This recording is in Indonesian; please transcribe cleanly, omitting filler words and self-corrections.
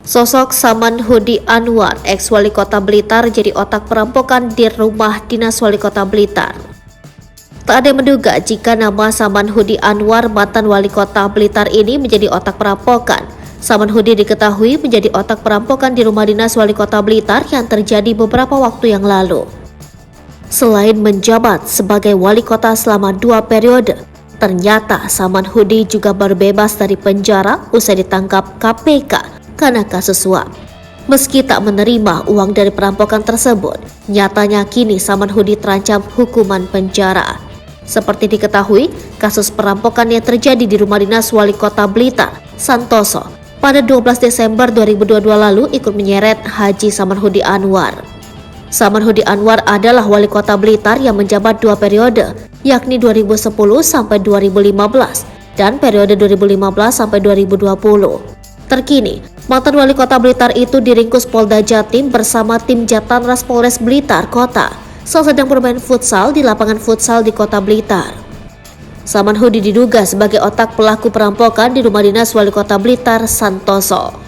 Sosok Saman Hudi Anwar, ex-wali kota Blitar, jadi otak perampokan di rumah dinas wali kota Blitar. Tak ada yang menduga jika nama Saman Hudi Anwar, mantan wali kota Blitar ini menjadi otak perampokan. Saman Hudi diketahui menjadi otak perampokan di rumah dinas wali kota Blitar yang terjadi beberapa waktu yang lalu. Selain menjabat sebagai wali kota selama 2 periode, ternyata Saman Hudi juga berbebas dari penjara usai ditangkap KPK karena kasus suap. Meski tak menerima uang dari perampokan tersebut, nyatanya kini Saman Hudi terancam hukuman penjara. Seperti diketahui, kasus perampokan yang terjadi di rumah dinas wali kota Blitar, Santoso, pada 12 Desember 2022 lalu ikut menyeret Haji Saman Hudi Anwar. Saman Hudi Anwar adalah wali kota Blitar yang menjabat 2 periode, yakni 2010 sampai 2015 dan periode 2015 sampai 2020. Terkini, mantan wali kota Blitar itu diringkus Polda Jatim bersama tim Jatantras Polres Blitar Kota saat sedang bermain futsal di lapangan futsal di kota Blitar. Saman Hudi diduga sebagai otak pelaku perampokan di rumah dinas wali kota Blitar, Santoso.